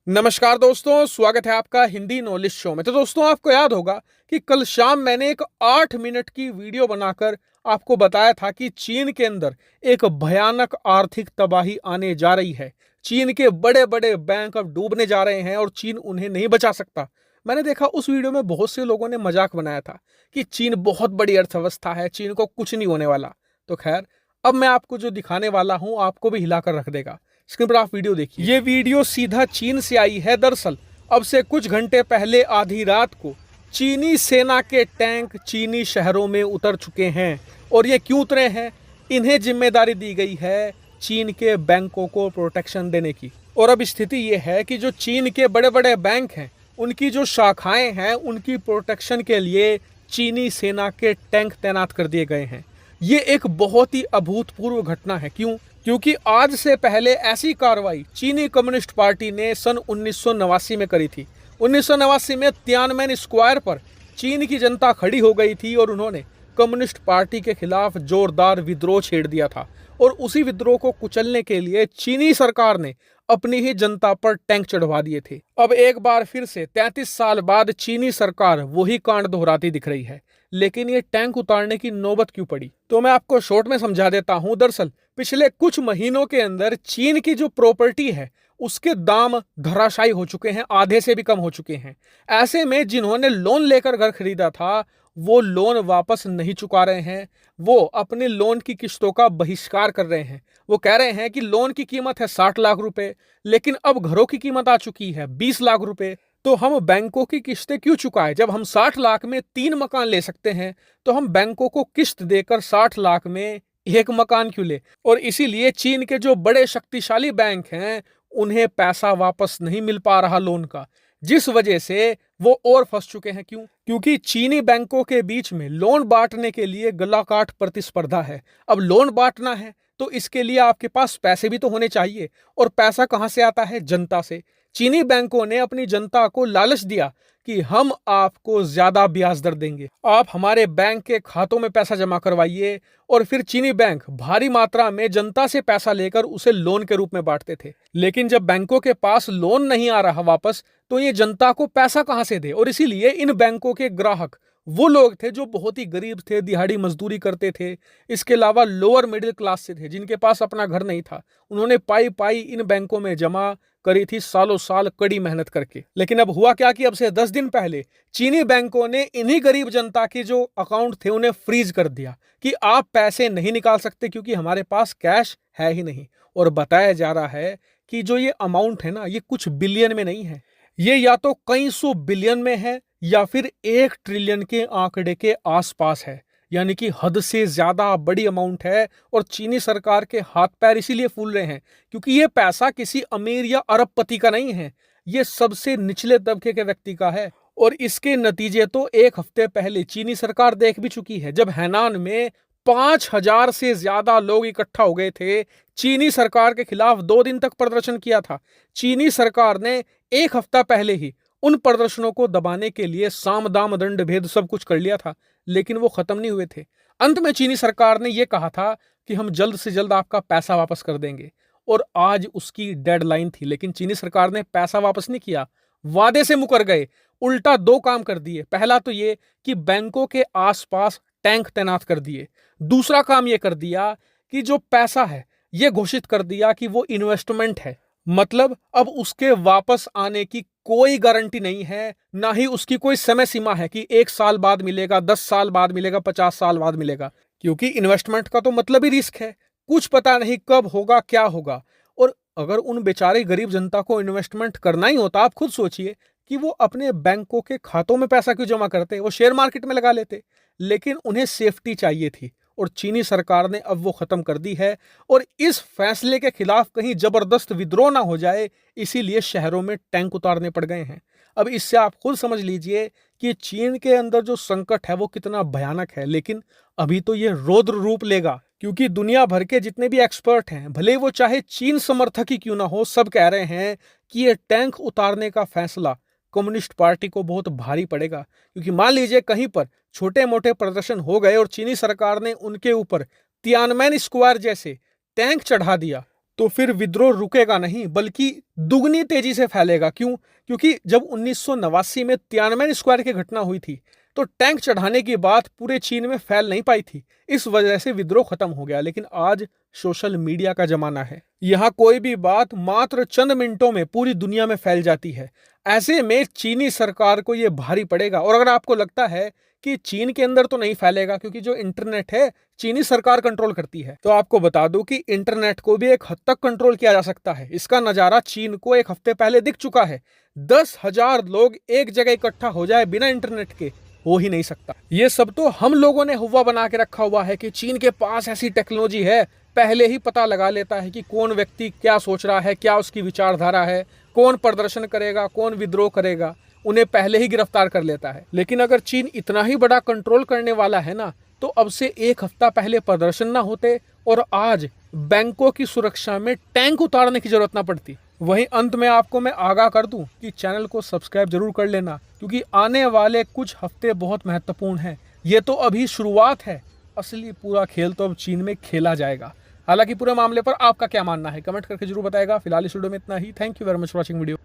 नमस्कार दोस्तों, स्वागत है आपका हिंदी नॉलेज शो में। तो दोस्तों, आपको याद होगा कि कल शाम मैंने एक 8 मिनट की वीडियो बनाकर आपको बताया था कि चीन के अंदर एक भयानक आर्थिक तबाही आने जा रही है। चीन के बड़े बड़े बैंक अब डूबने जा रहे हैं और चीन उन्हें नहीं बचा सकता। मैंने देखा उस वीडियो में बहुत से लोगों ने मजाक बनाया था कि चीन बहुत बड़ी अर्थव्यवस्था है, चीन को कुछ नहीं होने वाला। तो खैर, अब मैं आपको जो दिखाने वाला हूं आपको भी हिलाकर रख देगा। स्क्रीन पर आप वीडियो देखिए। ये वीडियो सीधा चीन से आई है। दरअसल अब से कुछ घंटे पहले आधी रात को चीनी सेना के टैंक चीनी शहरों में उतर चुके हैं। और ये क्यों उतरे हैं? इन्हें जिम्मेदारी दी गई है चीन के बैंकों को प्रोटेक्शन देने की। और अब स्थिति ये है कि जो चीन के बड़े बड़े बैंक हैं, उनकी जो शाखाएं हैं, उनकी प्रोटेक्शन के लिए चीनी सेना के टैंक तैनात कर दिए गए हैं। ये एक बहुत ही अभूतपूर्व घटना है। क्यों? क्योंकि आज से पहले ऐसी कार्रवाई चीनी कम्युनिस्ट पार्टी ने सन 1989 में करी थी। 1989 में तियानमेन स्क्वायर पर चीन की जनता खड़ी हो गई थी और उन्होंने कम्युनिस्ट पार्टी के खिलाफ जोरदार विद्रोह छेड़ दिया था। और उसी विद्रोह को कुचलने के लिए चीनी सरकार ने अपनी ही जनता पर टैंक चढ़वा दिए थे। अब एक बार फिर से 33 साल बाद चीनी सरकार वही कांड दोहराती दिख रही है। लेकिन ये टैंक उतारने की नौबत क्यों पड़ी? तो मैं आपको शॉर्ट में समझा देता हूं। दरअसल पिछले कुछ महीनों के अंदर चीन की जो प्रॉपर्टी है उसके दाम धराशायी हो चुके हैं, आधे से भी कम हो चुके हैं। ऐसे में जिन्होंने लोन लेकर घर खरीदा था वो लोन वापस नहीं चुका रहे हैं। वो अपने लोन की किस्तों का बहिष्कार कर रहे हैं। वो कह रहे हैं कि लोन की कीमत है 60 लाख रुपए, लेकिन अब घरों की कीमत आ चुकी है 20 लाख रुपए। तो हम बैंकों की किस्तें क्यों चुकाएं? जब हम 60 लाख में 3 मकान ले सकते हैं तो हम बैंकों को किस्त देकर 60 लाख में एक मकान क्यों ले? और इसीलिए चीन के जो बड़े शक्तिशाली बैंक हैं उन्हें पैसा वापस नहीं मिल पा रहा लोन का, जिस वजह से वो और फंस चुके हैं। क्यों? क्योंकि चीनी बैंकों के बीच में लोन बांटने के लिए गलाकाट प्रतिस्पर्धा है। अब लोन बांटना है तो इसके लिए आपके पास पैसे भी तो होने चाहिए। और पैसा कहां से आता है? जनता से। चीनी बैंकों ने अपनी जनता को लालच दिया कि हम आपको ज्यादा ब्याज दर देंगे, आप हमारे बैंक के खातों में पैसा जमा करवाइए। और फिर चीनी बैंक भारी मात्रा में जनता से पैसा लेकर उसे लोन के रूप में बांटते थे। लेकिन जब बैंकों के पास लोन नहीं आ रहा वापस, तो ये जनता को पैसा कहां से दे? और इसीलिए इन बैंकों के ग्राहक वो लोग थे जो बहुत ही गरीब थे, दिहाड़ी मजदूरी करते थे, इसके अलावा लोअर मिडिल क्लास से थे, जिनके पास अपना घर नहीं था। उन्होंने पाई पाई इन बैंकों में जमा करी थी, सालों साल कड़ी मेहनत करके। लेकिन अब हुआ क्या कि अब से 10 दिन पहले चीनी बैंकों ने इन्हीं गरीब जनता के जो अकाउंट थे उन्हें फ्रीज कर दिया कि आप पैसे नहीं निकाल सकते क्योंकि हमारे पास कैश है ही नहीं। और बताया जा रहा है कि जो ये अमाउंट है ना, ये कुछ बिलियन में नहीं है, ये या तो कई सौ बिलियन में है या फिर 1 ट्रिलियन के आंकड़े के आसपास है। यानी कि हद से ज्यादा बड़ी अमाउंट है। और चीनी सरकार के हाथ पैर इसीलिए फूल रहे हैं क्योंकि ये पैसा किसी अमीर या अरबपति का नहीं है, ये सबसे निचले तबके के व्यक्ति का है। और इसके नतीजे तो एक हफ्ते पहले चीनी सरकार देख भी चुकी है, जब हैनान में 5,000 से ज्यादा लोग इकट्ठा हो गए थे। चीनी सरकार के खिलाफ 2 दिन तक प्रदर्शन किया था। चीनी सरकार ने एक हफ्ता पहले ही उन प्रदर्शनों को दबाने के लिए साम दाम दंड भेद सब कुछ कर लिया था, लेकिन वो खत्म नहीं हुए थे। अंत में चीनी सरकार ने यह कहा था कि हम जल्द से जल्द आपका पैसा वापस कर देंगे। और आज उसकी डेडलाइन थी, लेकिन चीनी सरकार ने पैसा वापस नहीं किया, वादे से मुकर गए। उल्टा 2 काम कर दिए। पहला तो ये कि बैंकों के आसपास टैंक तैनात कर दिए। दूसरा काम ये कर दिया कि जो पैसा है ये घोषित कर दिया कि वो इन्वेस्टमेंट है। मतलब अब उसके वापस आने की कोई गारंटी नहीं है, ना ही उसकी कोई समय सीमा है कि 1 साल बाद मिलेगा, 10 साल बाद मिलेगा, 50 साल बाद मिलेगा। क्योंकि इन्वेस्टमेंट का तो मतलब ही रिस्क है, कुछ पता नहीं कब होगा, क्या होगा। और अगर उन बेचारे गरीब जनता को इन्वेस्टमेंट करना ही होता, आप खुद सोचिए कि वो अपने बैंकों के खातों में पैसा क्यों जमा करते? वो शेयर मार्केट में लगा लेते। लेकिन उन्हें सेफ्टी चाहिए थी और चीनी सरकार ने अब वो खत्म कर दी है। और इस फैसले के खिलाफ कहीं जबरदस्त विद्रोह ना हो जाए, इसीलिए शहरों में टैंक उतारने पड़ गए हैं। अब इससे आप खुद समझ लीजिए कि चीन के अंदर जो संकट है वो कितना भयानक है। लेकिन अभी तो ये रौद्र रूप लेगा, क्योंकि दुनिया भर के जितने भी एक्सपर्ट हैं, भले वो चाहे चीन समर्थक ही क्यों ना हो, सब कह रहे हैं कि ये टैंक उतारने का फैसला कम्युनिस्ट पार्टी को बहुत भारी पड़ेगा। क्योंकि मान लीजिए कहीं पर छोटे मोटे प्रदर्शन हो गए और चीनी सरकार ने उनके ऊपर तियानमेन स्क्वायर जैसे टैंक चढ़ा दिया, तो फिर विद्रोह रुकेगा नहीं बल्कि दुगनी तेजी से फैलेगा। क्यों? क्योंकि जब 1989 में तियानमेन स्क्वायर की घटना हुई थी तो टैंक चढ़ाने की बात पूरे चीन में फैल नहीं पाई थी। इस वजह से विद्रोह खत्म हो गया। लेकिन आज सोशल मीडिया का जमाना है। यहाँ कोई भी बात मात्र चंद मिनटों में पूरी दुनिया में फैल जाती है। ऐसे में चीनी सरकार को यह भारी पड़ेगा। और अगर आपको लगता है कि चीन के अंदर तो नहीं फैलेगा क्योंकि जो इंटरनेट है चीनी सरकार कंट्रोल करती है, तो आपको बता दूं कि इंटरनेट को भी एक हद तक कंट्रोल किया जा सकता है। इसका नजारा चीन को एक हफ्ते पहले दिख चुका है। 10,000 लोग एक जगह इकट्ठा हो जाए बिना इंटरनेट के, हो ही नहीं सकता। ये सब तो हम लोगों ने हुआ बना के रखा हुआ है कि चीन के पास ऐसी टेक्नोलॉजी है, पहले ही पता लगा लेता है कि कौन व्यक्ति क्या सोच रहा है, क्या उसकी विचारधारा है, कौन प्रदर्शन करेगा, कौन विद्रोह करेगा, उन्हें पहले ही गिरफ्तार कर लेता है। लेकिन अगर चीन इतना ही बड़ा कंट्रोल करने वाला है ना, तो अब से एक हफ्ता पहले प्रदर्शन ना होते और आज बैंकों की सुरक्षा में टैंक उतारने की जरूरत ना पड़ती। वहीं अंत में आपको मैं आगाह कर दूं कि चैनल को सब्सक्राइब जरूर कर लेना, क्योंकि आने वाले कुछ हफ्ते बहुत महत्वपूर्ण हैं। ये तो अभी शुरुआत है, असली पूरा खेल तो अब चीन में खेला जाएगा। हालांकि पूरे मामले पर आपका क्या मानना है कमेंट करके जरूर बताएगा। फिलहाल इस वीडियो में इतना ही। Thank you very much for watching video.